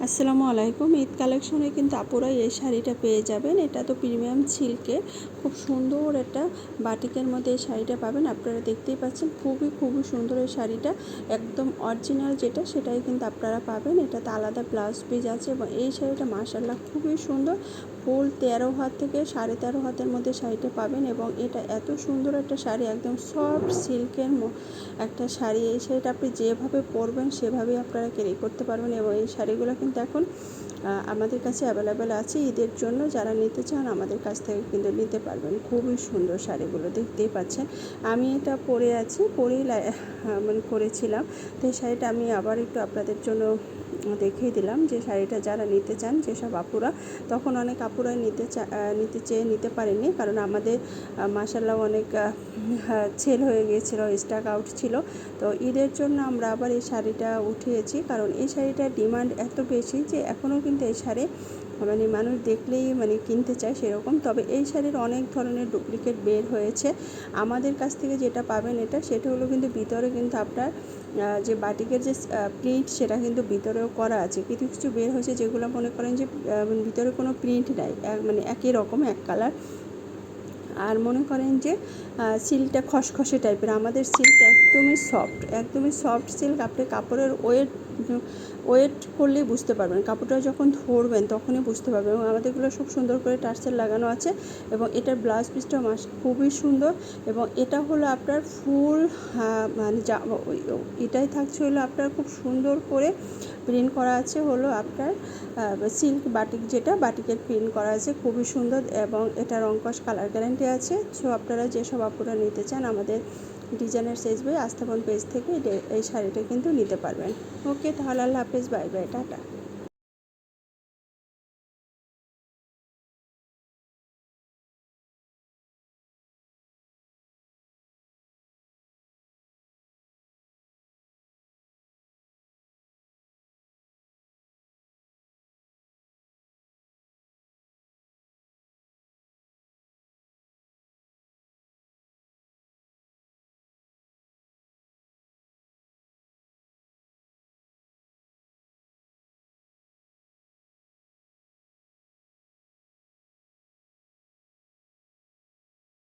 আসসালামু আলাইকুম। ঈদ কালেকশনে কিন্তু আপুরা এই শাড়িটা পেয়ে যাবেন। এটা তো প্রিমিয়াম সিল্কের খুব সুন্দর একটা বাটিকের মধ্যে এই শাড়িটা পাবেন। আপনারা দেখতেই পাচ্ছেন খুবই সুন্দর এই শাড়িটা, একদম অরিজিনাল যেটা সেটাই কিন্তু আপনারা পাবেন। এটাতে আলাদা ব্লাউজ পিস আছে এবং এই শাড়িটা মাশাআল্লাহ খুবই সুন্দর। ফুল 13 হাত থেকে 13.5 হাতের মধ্যে শাড়িটা পাবেন এবং এটা এত সুন্দর একটা শাড়ি, একদম সফট সিল্কের একটা শাড়ি। এই শাড়িটা আপনি যেভাবে পরবেন সেভাবেই আপনারা ক্যারি করতে পারবেন এবং এই শাড়িগুলো কিন্তু এখন আমাদের কাছে অ্যাভেলেবেল আছে। ঈদের জন্য যারা নিতে চান আমাদের কাছ থেকে কিন্তু নিতে পারবেন। খুবই সুন্দর শাড়িগুলো দেখতেই পাচ্ছেন। আমি এটা পরে আছি, পরেই মানে করেছিলাম। তো এই শাড়িটা আমি আবার একটু আপনাদের জন্য দেখিয়ে দিলাম যে শাড়িটা যারা নিতে চান, যেসব আপুরা, তখন অনেক আপুরাই নিতে চেয়ে নিতে পারেনি, কারণ আমাদের মাশাআল্লাহ অনেক সেল হয়ে গিয়েছিলো, স্টক আউট ছিল। তো ঈদের জন্য আমরা আবার এই শাড়িটা উঠিয়েছি, কারণ এই শাড়িটার ডিমান্ড এত বেশি যে এখনও কিন্তু এই শাড়ি মানে মানুষ দেখলেই মানে কিনতে চায় সেরকম। তবে এই শাড়ির অনেক ধরনের ডুপ্লিকেট বের হয়েছে। আমাদের কাছ থেকে যেটা পাবেন সেটা হলো কিন্তু ভিতরে কিন্তু আপনার যে বাটিকের যে প্রিন্ট সেটা কিন্তু ভিতরেও করা আছে। কিছু কিছু বের হয়েছে যেগুলো মনে করেন যে ভিতরে কোনো প্রিন্ট নাই, মানে একই রকম এক কালার। আর মনে করেন যে সিল্কটা খসখসে টাইপের, আমাদের সিল্ক একদমই সফট সিল্ক। আপনি কাপড়ের ওয়েট করলেই বুঝতে পারবেন, কাপড়টা যখন ধরবেন তখনই বুঝতে পারবেন। এবং আমাদেরগুলো খুব সুন্দর করে টার্সেল লাগানো আছে এবং এটার ব্লাউজ পিসটাও খুবই সুন্দর। এবং এটা হলো আপনার ফুল মানে এটাই থাকছে হলো আপনার খুব সুন্দর করে প্রিন্ট করা আছে, হলো আপনার সিল্ক বাটিক, যেটা বাটিকের প্রিন্ট করা আছে, খুবই সুন্দর। এবং এটা রংকশ কালার গ্যারান্টি আছে। সো আপনারা যেসব আপুরা নিতে চান আমাদের ডিজাইনার সাইজ বই আস্থাবন পেজ থেকে এই শাড়িটা কিন্তু নিতে পারবেন। ওকে, তাহলে আল্লাহ হাফেজ, বাই বাই, টাটা।